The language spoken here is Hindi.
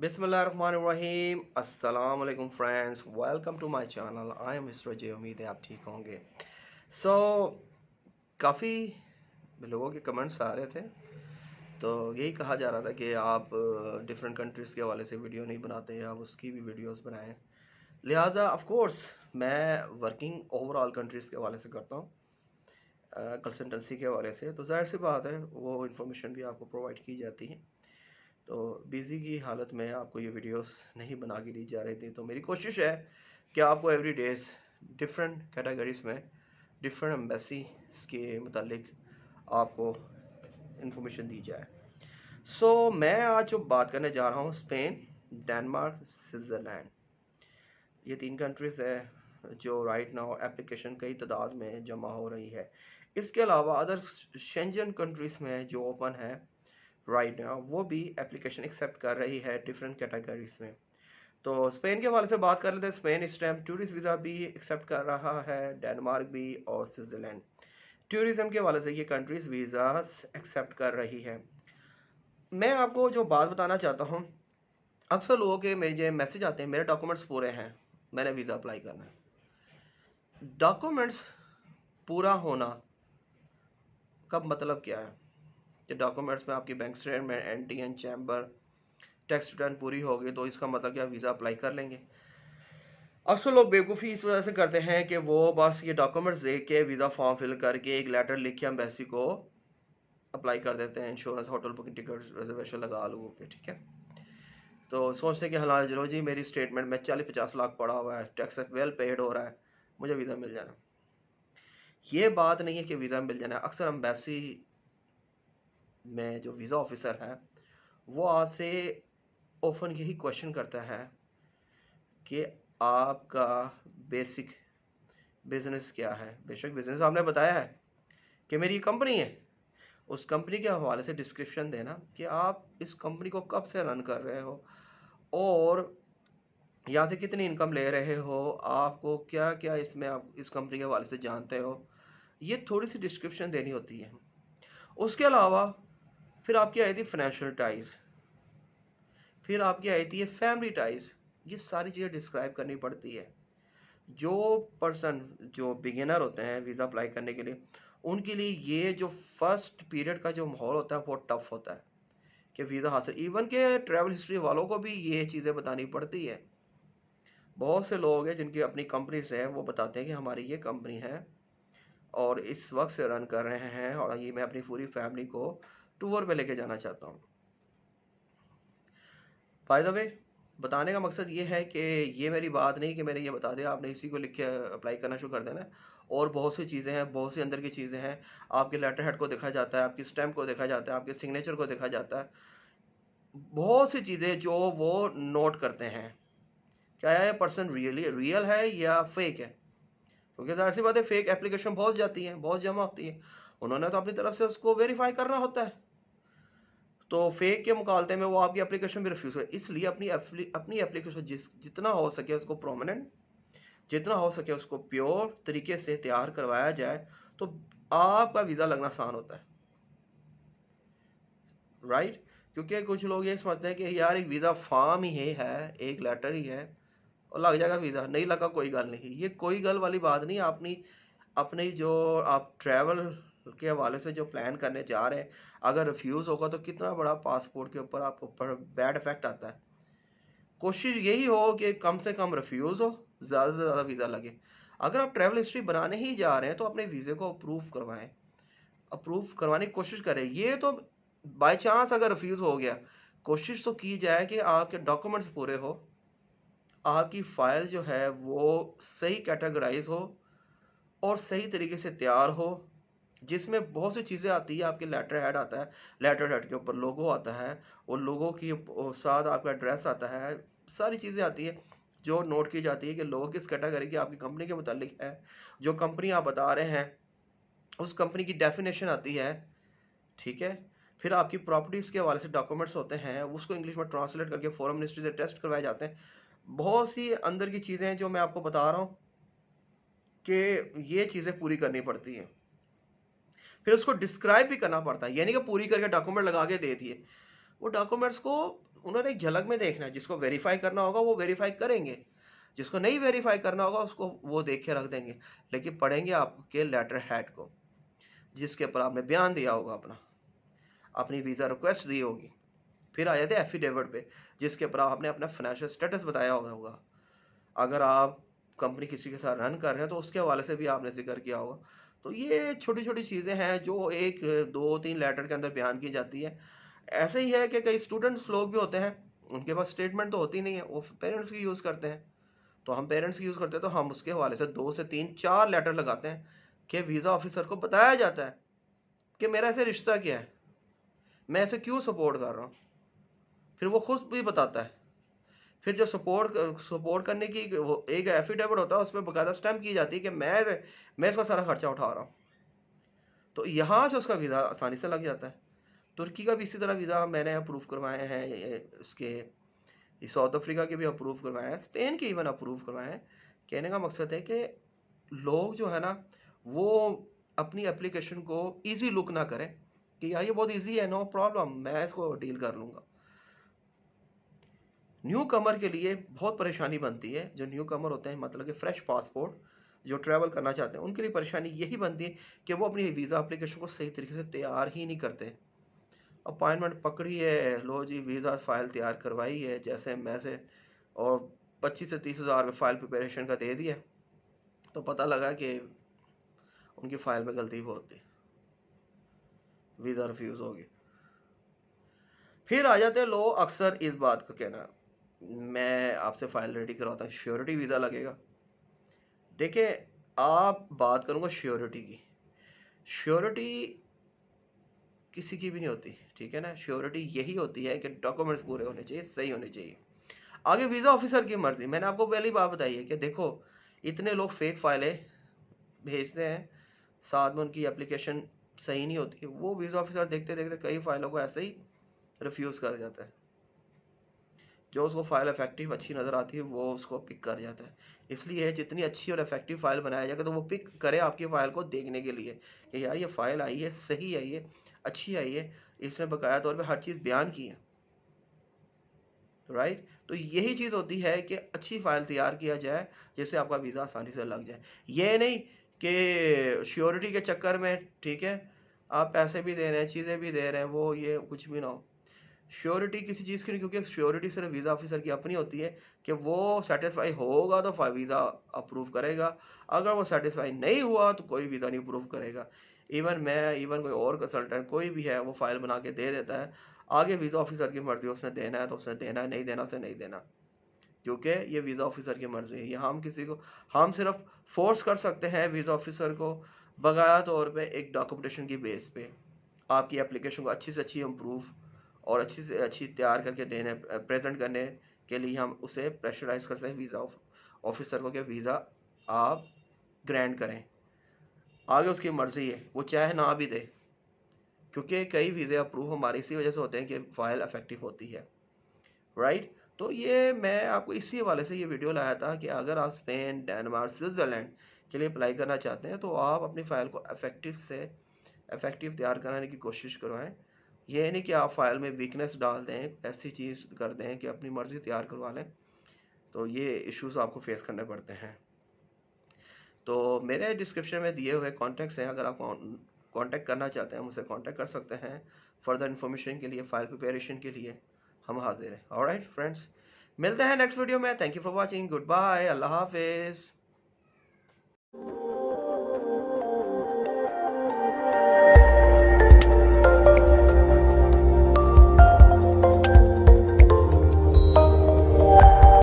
बिस्मिल्लाहिर्रहमानिर्रहीम अस्सलाम वालेकुम friends, welcome to my channel. I am mister J. उम्मीद है आप ठीक होंगे। सो काफ़ी लोगों के कमेंट्स आ रहे थे, तो यही कहा जा रहा था कि आप डिफरेंट कंट्रीज़ के हवाले से वीडियो नहीं बनाते, आप उसकी भी वीडियोस बनाएं। लिहाजा ऑफ कोर्स मैं वर्किंग ओवरऑल कंट्रीज़ के हवाले से करता हूँ, कंसल्टेंसी के हवाले से, तो जाहिर सी बात है वो इन्फॉर्मेशन भी आपको प्रोवाइड की जाती है। तो बिज़ी की हालत में आपको ये वीडियोस नहीं बना के दी जा रही थी, तो मेरी कोशिश है कि आपको एवरी डेज़ डिफरेंट कैटेगरीज़ में डिफरेंट एम्बेसीज के मुतालिक आपको इन्फॉर्मेशन दी जाए। सो मैं आज जो बात करने जा रहा हूँ, स्पेन, डेनमार्क, स्विट्ज़रलैंड, ये 3 कंट्रीज़ है जो राइट नाउ एप्लीकेशन कई तादाद में जमा हो रही है। इसके अलावा अदर शेंजन कंट्रीज़ में जो ओपन है राइट नाउ, वो भी एप्लीकेशन एक्सेप्ट कर रही है डिफरेंट कैटेगरीज में। तो स्पेन के हवाले से बात कर लेते हैं। स्पेन इस टाइम टूरिस्ट वीज़ा भी एक्सेप्ट कर रहा है, डेनमार्क भी और स्विट्ज़रलैंड। टूरिज्म के हवाले से ये कंट्रीज वीज़ास एक्सेप्ट कर रही है। मैं आपको जो बात बताना चाहता हूँ, अक्सर लोगों के मेरे मैसेज आते हैं, मेरे डॉक्यूमेंट्स पूरे हैं, मैंने वीज़ा अप्लाई करना है। डॉक्यूमेंट्स पूरा होना का मतलब क्या है? कि डॉक्यूमेंट्स में आपकी bank statement, NTN, chamber, tax return पूरी होगी तो इसका मतलब क्या वीज़ा अप्लाई कर लेंगे। अक्सर लोग बेवकूफ़ी इस वजह से करते हैं कि वो बस ये डॉक्यूमेंट्स दे के वीज़ा फॉर्म फिल करके एक लेटर लिख के एम्बेसी को अप्लाई कर देते हैं, insurance, hotel booking, ticket reservation लगा लोगों के, ठीक है। तो सोचते हैं कि हाँ चलो जी, मेरी स्टेटमेंट में 40-50 लाख पड़ा हुआ है, टैक्स वेल पेड हो रहा है, मुझे वीज़ा मिल जाना। ये बात नहीं है कि वीज़ा मिल जाना। अक्सर एम्बेसी में जो वीज़ा ऑफिसर है वो आपसे ओपन यही क्वेश्चन करता है कि आपका बेसिक बिज़नेस क्या है। बेशक बिज़नेस आपने बताया है कि मेरी कंपनी है, उस कंपनी के हवाले से डिस्क्रिप्शन देना कि आप इस कंपनी को कब से रन कर रहे हो और यहाँ से कितनी इनकम ले रहे हो, आपको क्या-क्या इसमें आप इस कंपनी के हवाले से जानते हो। ये थोड़ी-सी डिस्क्रिप्शन देनी होती है। उसके अलावा फिर आपकी आई थी फाइनेंशियल टाइज़, फिर आपकी आई थी ये फैमिली टाइज़। ये सारी चीज़ें डिस्क्राइब करनी पड़ती है। जो पर्सन जो बिगिनर होते हैं वीज़ा अप्लाई करने के लिए, उनके लिए ये जो फर्स्ट पीरियड का जो माहौल होता है वो टफ होता है कि वीज़ा हासिल, इवन के ट्रैवल हिस्ट्री वालों को भी ये चीज़ें बतानी पड़ती है। बहुत से लोग हैं जिनकी अपनी कंपनीज है, वो बताते हैं कि हमारी ये कंपनी है और इस वक्त से रन कर रहे हैं और ये मैं अपनी पूरी फैमिली को टूर पे लेके जाना चाहता हूँ। बाय द वे, बताने का मकसद ये है कि ये मेरी बात नहीं कि मैंने ये बता दिया आपने इसी को लिख के अप्लाई करना शुरू कर देना है। और बहुत सी चीज़ें हैं, बहुत सी अंदर की चीज़ें हैं। आपके लेटर हेड को देखा जाता है, आपकी स्टैम्प को देखा जाता है, आपके सिग्नेचर को देखा जाता है। बहुत सी चीज़ें जो वो नोट करते हैं, क्या ये पर्सन रियल है या फेक है। क्योंकि ज़ाहिर सी बात है, फेक एप्लीकेशन बहुत जाती हैं, बहुत जमा होती है। उन्होंने तो अपनी तरफ से उसको वेरीफाई करना होता है। तो फेक के मुकालते में वो आपकी एप्लीकेशन भी रिफ्यूज़ हुई। इसलिए अपनी एप्लीकेशन जितना हो सके उसको प्रोमिनेंट, जितना हो सके उसको प्योर तरीके से तैयार करवाया जाए, तो आपका वीज़ा लगना आसान होता है, राइट। क्योंकि कुछ लोग ये समझते हैं कि यार एक वीज़ा फॉर्म ही है, एक लेटर ही है और लग जाएगा वीज़ा, नहीं लगा कोई गल नहीं। ये कोई गल वाली बात नहीं। अपनी अपनी जो आप ट्रैवल के हवाले से जो प्लान करने जा रहे हैं, अगर रिफ्यूज़ होगा तो कितना बड़ा पासपोर्ट के ऊपर आपको ऊपर बैड इफ़ेक्ट आता है। कोशिश यही हो कि कम से कम रिफ्यूज़ हो, ज़्यादा से ज़्यादा वीज़ा लगे। अगर आप ट्रैवल हिस्ट्री बनाने ही जा रहे हैं तो अपने वीज़े को अप्रूव करवाएँ, अप्रूव करवाने की कोशिश करें। ये तो बाय चांस अगर रिफ्यूज़ हो गया, कोशिश तो की जाए कि आपके डॉक्यूमेंट्स पूरे हो, आपकी फ़ाइल जो है वो सही कैटेगराइज़ हो और सही तरीके से तैयार हो, जिसमें बहुत सी चीज़ें आती है। आपके लेटर हेड आता है, लेटर हेड के ऊपर लोगो आता है और लोगों की साथ आपका एड्रेस आता है, सारी चीज़ें आती है जो नोट की जाती है कि लोगो किस कैटेगरी की आपकी कंपनी के मुतालिक है। जो कंपनी आप बता रहे हैं उस कंपनी की डेफिनेशन आती है, ठीक है। फिर आपकी प्रॉपर्टीज़ के हवाले से डॉक्यूमेंट्स होते हैं, उसको इंग्लिश में ट्रांसलेट करके फॉरेन मिनिस्ट्री से टेस्ट करवाए जाते हैं। बहुत सी अंदर की चीज़ें हैं जो मैं आपको बता रहा हूँ कि ये चीज़ें पूरी करनी पड़ती हैं। फिर उसको डिस्क्राइब भी करना पड़ता है, यानी कि पूरी करके डॉक्यूमेंट लगा के दे दिए। वो डॉक्यूमेंट्स को उन्होंने एक झलक में देखना है। जिसको वेरीफाई करना होगा वो वेरीफाई करेंगे, जिसको नहीं वेरीफाई करना होगा उसको वो देख के रख देंगे। लेकिन पढ़ेंगे आपके लेटर हेड को, जिसके ऊपर आपने बयान दिया होगा, अपनी वीज़ा रिक्वेस्ट दी होगी। फिर आ जाते हैं एफिडेविट पे, जिसके ऊपर आपने अपना फाइनेंशियल स्टेटस बताया होगा। अगर आप कंपनी किसी के साथ रन कर रहे हैं तो उसके हवाले से भी आपने जिक्र किया होगा। तो ये छोटी छोटी चीज़ें हैं जो एक 2-3 लेटर के अंदर बयान की जाती है। ऐसे ही है कि कई स्टूडेंट्स लोग भी होते हैं, उनके पास स्टेटमेंट तो होती नहीं है, वो पेरेंट्स की यूज़ करते हैं। तो हम पेरेंट्स की यूज़ करते हैं तो हम उसके हवाले से 2 से 3 4 लेटर लगाते हैं कि वीज़ा ऑफिसर को बताया जाता है कि मेरा ऐसे रिश्ता क्या है, मैं ऐसे क्यों सपोर्ट कर रहा हूँ। फिर वो खुद भी बताता है। फिर जो सपोर्ट करने की वो एक एफिडेविट होता है, उसमें बाकायदा स्टैम्प की जाती है कि मैं इसका सारा खर्चा उठा रहा हूँ। तो यहाँ से उसका वीज़ा आसानी से लग जाता है। तुर्की का भी इसी तरह वीज़ा मैंने अप्रूव करवाए हैं, इसके साउथ अफ्रीका के भी अप्रूव करवाए हैं, स्पेन के इवन अप्रूव करवाए हैं। कहने का मकसद है कि लोग जो है ना, वो अपनी एप्लीकेशन को ईजी लुक ना करें कि यार ये बहुत ईजी है, नो प्रॉब्लम, मैं इसको डील कर लूँगा। न्यू कमर के लिए बहुत परेशानी बनती है। जो न्यू कमर होते हैं, मतलब कि फ्रेश पासपोर्ट जो ट्रैवल करना चाहते हैं, उनके लिए परेशानी यही बनती है कि वो अपनी वीज़ा एप्लीकेशन को सही तरीके से तैयार ही नहीं करते। अपॉइंटमेंट पकड़ी है, लो जी वीज़ा फ़ाइल तैयार करवाई है जैसे मैसे, और 25 से 30 हज़ार में फ़ाइल प्रिपरेशन का दे दिया, तो पता लगा कि उनकी फ़ाइल में गलती बहुत थी, वीज़ा रिफ्यूज़ हो गई। फिर आ जाते हैं लोग अक्सर इस बात को कहना, मैं आपसे फ़ाइल रेडी करवाता हूँ, श्योरिटी वीज़ा लगेगा। देखिए, आप बात करूँगा श्योरिटी की। श्योरिटी किसी की भी नहीं होती, ठीक है ना? श्योरिटी यही होती है कि डॉक्यूमेंट्स पूरे होने चाहिए, सही होने चाहिए। आगे वीज़ा ऑफिसर की मर्ज़ी। मैंने आपको पहली बात बताई है कि देखो, इतने लोग फेक फाइलें भेजते हैं, साथ में उनकी एप्लीकेशन सही नहीं होती। वो वीज़ा ऑफिसर देखते-देखते कई फाइलों को ऐसे ही रिफ्यूज़ कर जाता है। जो उसको फ़ाइल इफ़ेक्टिव अच्छी नज़र आती है, वो उसको पिक कर जाता है। इसलिए जितनी अच्छी और इफ़ेक्टिव फ़ाइल बनाया जाएगा, तो वो पिक करे आपकी फ़ाइल को देखने के लिए कि यार ये फ़ाइल आई है, सही आई है, अच्छी आई है, इसमें बकाया तौर पे हर चीज़ बयान की है। राइट? तो यही चीज़ होती है कि अच्छी फ़ाइल तैयार किया जाए, जिससे आपका वीज़ा आसानी से लग जाए। ये नहीं कि श्योरिटी के चक्कर में, ठीक है, आप पैसे भी दे रहे हैं, चीज़ें भी दे रहे हैं, वो ये कुछ भी ना हो। श्योरिटी किसी चीज़ की नहीं, क्योंकि श्योरिटी सिर्फ वीज़ा ऑफिसर की अपनी होती है कि वो सेटिस्फाई होगा तो वीज़ा अप्रूव करेगा। अगर वो सेटिस्फाई नहीं हुआ तो कोई वीज़ा नहीं अप्रूव करेगा। इवन कोई और कंसल्टेंट कोई भी है, वो फाइल बना के दे देता है। आगे वीज़ा ऑफिसर की मर्ज़ी, उसने देना है तो उसने देना है, नहीं देना उसे नहीं देना, क्योंकि ये वीज़ा ऑफिसर की मर्ज़ी है। यहाँ हम सिर्फ फोर्स कर सकते हैं वीज़ा ऑफिसर को बकाया तौर पे एक डॉक्यूमेंटेशन की बेस पे आपकी एप्लीकेशन को अच्छी से अच्छी इम्प्रूव और अच्छी से अच्छी तैयार करके देने प्रेज़ेंट करने के लिए हम उसे प्रेशराइज़ करते हैं वीज़ा ऑफिसर को कि वीज़ा आप ग्रांट करें। आगे उसकी मर्ज़ी है, वो चाहे ना भी दे, क्योंकि कई वीज़े अप्रूव हमारी इसी वजह से होते हैं कि फ़ाइल इफ़ेक्टिव होती है, राइट? तो ये मैं आपको इसी हवाले से ये वीडियो लाया था कि अगर आप स्पेन, डेनमार्क, स्विट्ज़रलैंड के लिए अप्लाई करना चाहते हैं, तो आप अपनी फ़ाइल को इफ़ेक्टिव तैयार कराने की कोशिश करवाएँ। ये नहीं कि आप फ़ाइल में वीकनेस डाल दें, ऐसी चीज़ कर दें कि अपनी मर्ज़ी तैयार करवा लें, तो ये इश्यूज़ आपको फ़ेस करने पड़ते हैं। तो मेरे डिस्क्रिप्शन में दिए हुए कॉन्टैक्ट्स हैं, अगर आप कॉन्टैक्ट करना चाहते हैं, मुझसे कॉन्टैक्ट कर सकते हैं। फर्दर इन्फॉर्मेशन के लिए, फ़ाइल प्रिपरेशन के लिए हम हाज़िर हैं। ऑलराइट फ्रेंड्स, मिलते हैं नेक्स्ट वीडियो में। Thank you for watching, good bye, अल्लाह हाफ़िज़।